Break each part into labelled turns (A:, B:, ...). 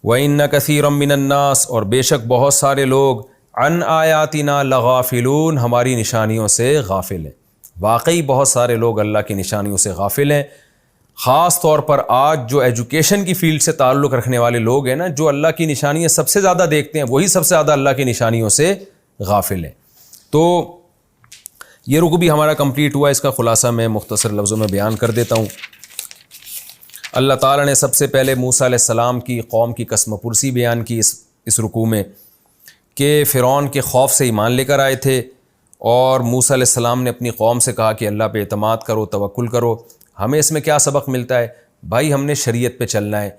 A: وَإِنَّ كَثِيرًا مِّنَ النَّاسِ، اور بے شک بہت سارے لوگ، عن آیاتنا لغافلون، ہماری نشانیوں سے غافل ہیں۔ واقعی بہت سارے لوگ اللہ کی نشانیوں سے غافل ہیں۔ خاص طور پر آج جو ایجوکیشن کی فیلڈ سے تعلق رکھنے والے لوگ ہیں نا، جو اللہ کی نشانیاں سب سے زیادہ دیکھتے ہیں، وہی سب سے زیادہ اللہ کی نشانیوں سے غافل ہیں۔ تو یہ رکو بھی ہمارا کمپلیٹ ہوا، اس کا خلاصہ میں مختصر لفظوں میں بیان کر دیتا ہوں۔ اللہ تعالیٰ نے سب سے پہلے موسیٰ علیہ السلام کی قوم کی قسم پرسی بیان کی اس رکوع میں، کہ فرعون کے خوف سے ایمان لے کر آئے تھے، اور موسیٰ علیہ السلام نے اپنی قوم سے کہا کہ اللہ پہ اعتماد کرو، توکل کرو۔ ہمیں اس میں کیا سبق ملتا ہے؟ بھائی ہم نے شریعت پہ چلنا ہے۔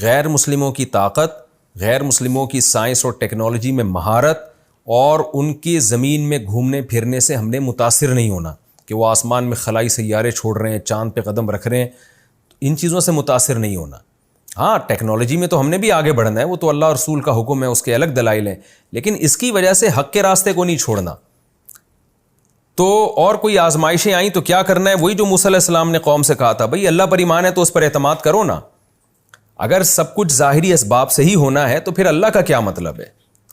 A: غیر مسلموں کی طاقت، غیر مسلموں کی سائنس اور ٹیکنالوجی میں مہارت اور ان کی زمین میں گھومنے پھرنے سے ہم نے متاثر نہیں ہونا، کہ وہ آسمان میں خلائی سیارے چھوڑ رہے ہیں، چاند پہ قدم رکھ رہے ہیں، ان چیزوں سے متاثر نہیں ہونا۔ ہاں ٹیکنالوجی میں تو ہم نے بھی آگے بڑھنا ہے، وہ تو اللہ اور رسول کا حکم ہے، اس کے الگ دلائل ہیں، لیکن اس کی وجہ سے حق کے راستے کو نہیں چھوڑنا۔ تو اور کوئی آزمائشیں آئیں تو کیا کرنا ہے؟ وہی جو موسیٰ علیہ السلام نے قوم سے کہا تھا، بھئی اللہ پر ایمان ہے تو اس پر اعتماد کرو نا۔ اگر سب کچھ ظاہری اسباب سے ہی ہونا ہے تو پھر اللہ کا کیا مطلب ہے؟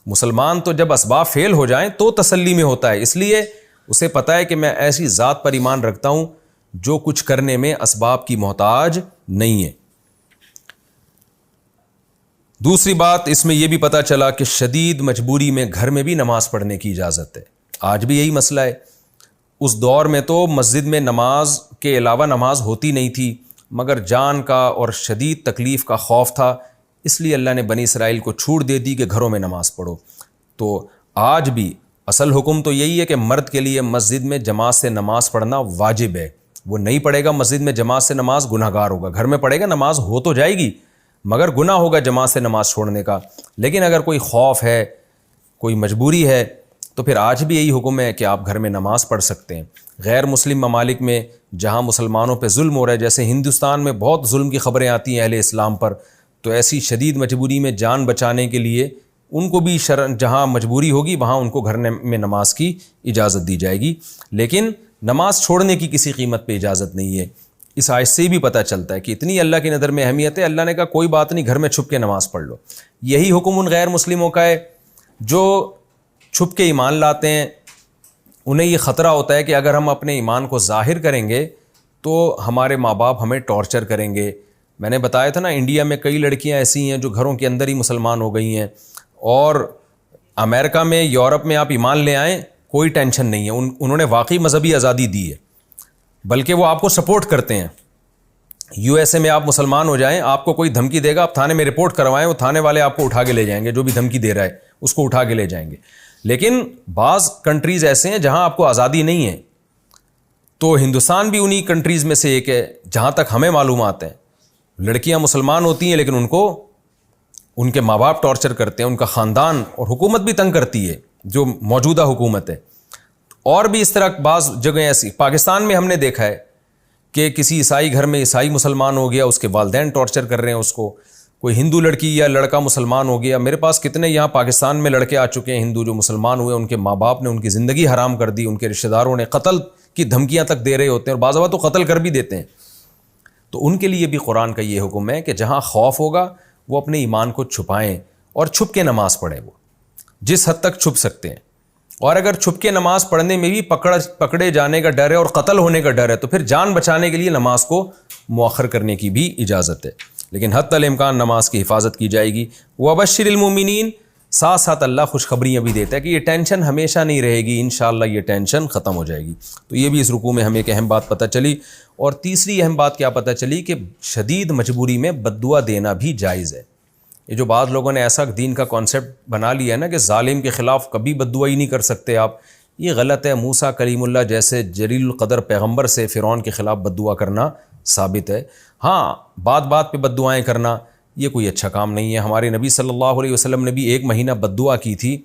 A: مسلمان تو جب اسباب فیل ہو جائیں تو تسلی میں ہوتا ہے، اس لیے اسے پتہ ہے کہ میں ایسی ذات پر ایمان رکھتا ہوں جو کچھ کرنے میں اسباب کی محتاج نہیں ہے۔ دوسری بات اس میں یہ بھی پتہ چلا کہ شدید مجبوری میں گھر میں بھی نماز پڑھنے کی اجازت ہے۔ آج بھی یہی مسئلہ ہے۔ اس دور میں تو مسجد میں نماز کے علاوہ نماز ہوتی نہیں تھی، مگر جان کا اور شدید تکلیف کا خوف تھا، اس لیے اللہ نے بنی اسرائیل کو چھوٹ دے دی کہ گھروں میں نماز پڑھو۔ تو آج بھی اصل حکم تو یہی ہے کہ مرد کے لیے مسجد میں جماعت سے نماز پڑھنا واجب ہے۔ وہ نہیں پڑھے گا مسجد میں جماعت سے نماز، گناہ گار ہوگا۔ گھر میں پڑھے گا نماز ہو تو جائے گی، مگر گناہ ہوگا جماعت سے نماز چھوڑنے کا۔ لیکن اگر کوئی خوف ہے، کوئی مجبوری ہے، تو پھر آج بھی یہی حکم ہے کہ آپ گھر میں نماز پڑھ سکتے ہیں۔ غیر مسلم ممالک میں جہاں مسلمانوں پہ ظلم ہو رہا ہے، جیسے ہندوستان میں بہت ظلم کی خبریں آتی ہیں اہل اسلام پر، تو ایسی شدید مجبوری میں جان بچانے کے لیے ان کو بھی جہاں مجبوری ہوگی وہاں ان کو گھر میں نماز کی اجازت دی جائے گی، لیکن نماز چھوڑنے کی کسی قیمت پہ اجازت نہیں ہے۔ اس آیت سے بھی پتہ چلتا ہے کہ اتنی اللہ کی نظر میں اہمیت ہے۔ اللہ نے کہا کوئی بات نہیں، گھر میں چھپ کے نماز پڑھ لو۔ یہی حکم ان غیر مسلموں کا ہے جو چھپ کے ایمان لاتے ہیں۔ انہیں یہ خطرہ ہوتا ہے کہ اگر ہم اپنے ایمان کو ظاہر کریں گے تو ہمارے ماں باپ ہمیں ٹارچر کریں گے۔ میں نے بتایا تھا نا، انڈیا میں کئی لڑکیاں ایسی ہیں جو گھروں کے اندر ہی مسلمان ہو گئی ہیں، اور امریکہ میں، یورپ میں آپ ایمان لے آئیں کوئی ٹینشن نہیں ہے، انہوں نے واقعی مذہبی آزادی دی ہے، بلکہ وہ آپ کو سپورٹ کرتے ہیں۔ یو ایس اے میں آپ مسلمان ہو جائیں، آپ کو کوئی دھمکی دے گا، آپ تھانے میں رپورٹ کروائیں، وہ تھانے والے آپ کو اٹھا کے لے جائیں گے، جو بھی دھمکی دے رہا ہے اس کو اٹھا کے لے جائیں گے۔ لیکن بعض کنٹریز ایسے ہیں جہاں آپ کو آزادی نہیں ہے۔ تو ہندوستان بھی انہی کنٹریز میں سے ایک ہے جہاں تک ہمیں معلومات ہیں۔ لڑکیاں مسلمان ہوتی ہیں لیکن ان کو ان کے ماں باپ ٹارچر کرتے ہیں، ان کا خاندان اور حکومت بھی تنگ کرتی ہے، جو موجودہ حکومت ہے۔ اور بھی اس طرح بعض جگہیں ایسی، پاکستان میں ہم نے دیکھا ہے کہ کسی عیسائی گھر میں عیسائی مسلمان ہو گیا، اس کے والدین ٹارچر کر رہے ہیں اس کو۔ کوئی ہندو لڑکی یا لڑکا مسلمان ہو گیا، میرے پاس کتنے یہاں پاکستان میں لڑکے آ چکے ہیں ہندو جو مسلمان ہوئے، ان کے ماں باپ نے ان کی زندگی حرام کر دی، ان کے رشتہ داروں نے قتل کی دھمکیاں تک دے رہے ہوتے ہیں، اور بعض اوقات تو قتل کر بھی دیتے ہیں۔ تو ان کے لیے بھی قرآن کا یہ حکم ہے کہ جہاں خوف ہوگا وہ اپنے ایمان کو چھپائیں اور چھپ کے نماز پڑھیں، وہ جس حد تک چھپ سکتے ہیں۔ اور اگر چھپ کے نماز پڑھنے میں بھی پکڑے جانے کا ڈر ہے اور قتل ہونے کا ڈر ہے تو پھر جان بچانے کے لیے نماز کو مؤخر کرنے کی بھی اجازت ہے، لیکن حتی الامکان نماز کی حفاظت کی جائے گی۔ وَبَشِّرِ الْمُؤْمِنِينَ، ساتھ ساتھ اللہ خوشخبریاں بھی دیتا ہے کہ یہ ٹینشن ہمیشہ نہیں رہے گی، انشاءاللہ یہ ٹینشن ختم ہو جائے گی۔ تو یہ بھی اس رکوع میں ہمیں ایک اہم بات پتہ چلی۔ اور تیسری اہم بات کیا پتہ چلی کہ شدید مجبوری میں بد دعا دینا بھی جائز ہے۔ یہ جو بعض لوگوں نے ایسا دین کا کانسیپٹ بنا لیا ہے نا کہ ظالم کے خلاف کبھی بد دعا ہی نہیں کر سکتے آپ، یہ غلط ہے۔ موسیٰ کلیم اللہ جیسے جلیل القدر پیغمبر سے فرعون کے خلاف بد دعا کرنا ثابت ہے۔ ہاں بات بات پہ بد دعائیں کرنا یہ کوئی اچھا کام نہیں ہے۔ ہمارے نبی صلی اللہ علیہ وسلم نے بھی 1 مہینہ بد دعا کی تھی،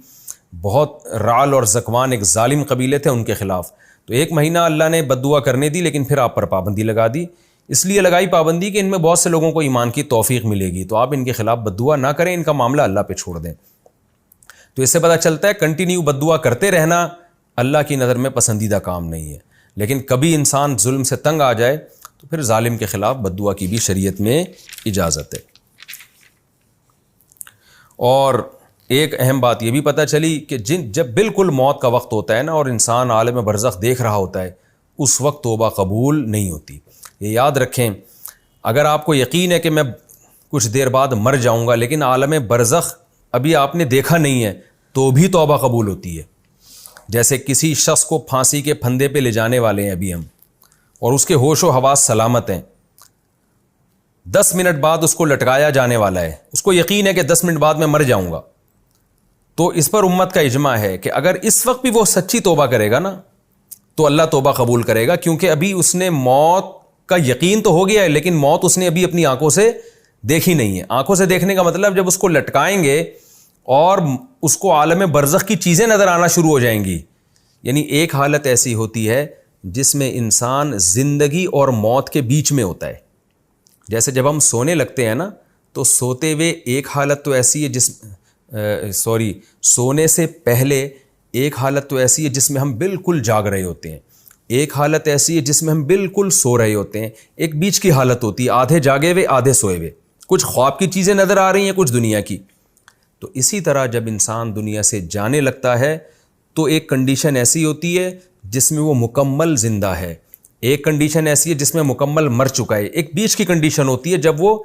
A: بہت رعل اور زکوان ایک ظالم قبیلے تھے ان کے خلاف، تو 1 مہینہ اللہ نے بد دعا کرنے دی، لیکن پھر آپ پر پابندی لگا دی۔ اس لیے لگائی پابندی کہ ان میں بہت سے لوگوں کو ایمان کی توفیق ملے گی، تو آپ ان کے خلاف بد دعا نہ کریں، ان کا معاملہ اللہ پہ چھوڑ دیں۔ تو اس سے پتہ چلتا ہے کنٹینیو بد دعا کرتے رہنا اللہ کی نظر میں پسندیدہ کام نہیں ہے، لیکن کبھی انسان ظلم سے تنگ آ جائے تو پھر ظالم کے خلاف بد دعا کی بھی شریعت میں اجازت ہے۔ اور ایک اہم بات یہ بھی پتہ چلی کہ جب بالکل موت کا وقت ہوتا ہے نا اور انسان عالم برزخ دیکھ رہا ہوتا ہے، اس وقت توبہ قبول نہیں ہوتی۔ یہ یاد رکھیں، اگر آپ کو یقین ہے کہ میں کچھ دیر بعد مر جاؤں گا لیکن عالم برزخ ابھی آپ نے دیکھا نہیں ہے تو بھی توبہ قبول ہوتی ہے۔ جیسے کسی شخص کو پھانسی کے پھندے پہ لے جانے والے ہیں ابھی ہم، اور اس کے ہوش و حواس سلامت ہیں، 10 منٹ بعد اس کو لٹکایا جانے والا ہے، اس کو یقین ہے کہ 10 منٹ بعد میں مر جاؤں گا، تو اس پر امت کا اجماع ہے کہ اگر اس وقت بھی وہ سچی توبہ کرے گا نا تو اللہ توبہ قبول کرے گا، کیونکہ ابھی اس نے موت کا یقین تو ہو گیا ہے لیکن موت اس نے ابھی اپنی آنکھوں سے دیکھی نہیں ہے۔ آنکھوں سے دیکھنے کا مطلب جب اس کو لٹکائیں گے اور اس کو عالم برزخ کی چیزیں نظر آنا شروع ہو جائیں گی، یعنی ایک حالت ایسی ہوتی ہے جس میں انسان زندگی اور موت کے بیچ میں ہوتا ہے۔ جیسے جب ہم سونے لگتے ہیں نا تو سوتے ہوئے ایک حالت تو ایسی ہے سونے سے پہلے ایک حالت تو ایسی ہے جس میں ہم بالکل جاگ رہے ہوتے ہیں، ایک حالت ایسی ہے جس میں ہم بالکل سو رہے ہوتے ہیں، ایک بیچ کی حالت ہوتی ہے آدھے جاگے ہوئے آدھے سوئے ہوئے، کچھ خواب کی چیزیں نظر آ رہی ہیں کچھ دنیا کی۔ تو اسی طرح جب انسان دنیا سے جانے لگتا ہے تو ایک کنڈیشن ایسی ہوتی ہے جس میں وہ مکمل زندہ ہے، ایک کنڈیشن ایسی ہے جس میں مکمل مر چکا ہے، ایک بیچ کی کنڈیشن ہوتی ہے جب وہ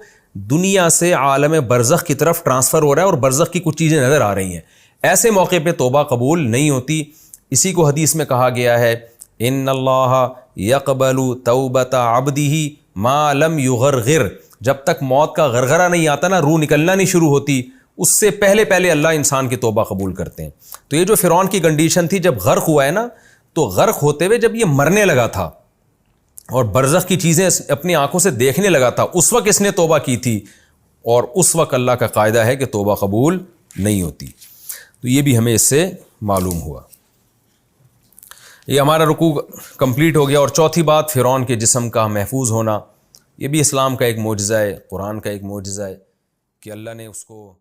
A: دنیا سے عالم برزخ کی طرف ٹرانسفر ہو رہا ہے اور برزخ کی کچھ چیزیں نظر آ رہی ہیں۔ ایسے موقع پہ توبہ قبول نہیں ہوتی۔ اسی کو حدیث میں کہا گیا ہے ان اللہ یقبل توبۃ عبدہ ما لم یغرغر، جب تک موت کا غرغرہ نہیں آتا نا، روح نکلنا نہیں شروع ہوتی، اس سے پہلے اللہ انسان کی توبہ قبول کرتے ہیں۔ تو یہ جو فرعون کی کنڈیشن تھی جب غرق ہوا ہے نا، تو غرق ہوتے ہوئے جب یہ مرنے لگا تھا اور برزخ کی چیزیں اپنی آنکھوں سے دیکھنے لگا تھا، اس وقت اس نے توبہ کی تھی، اور اس وقت اللہ کا قاعدہ ہے کہ توبہ قبول نہیں ہوتی۔ تو یہ بھی ہمیں اس سے معلوم ہوا۔ یہ ہمارا رکوع کمپلیٹ ہو گیا۔ اور چوتھی بات، فرعون کے جسم کا محفوظ ہونا، یہ بھی اسلام کا ایک معجزہ ہے، قرآن کا ایک معجزہ ہے کہ اللہ نے اس کو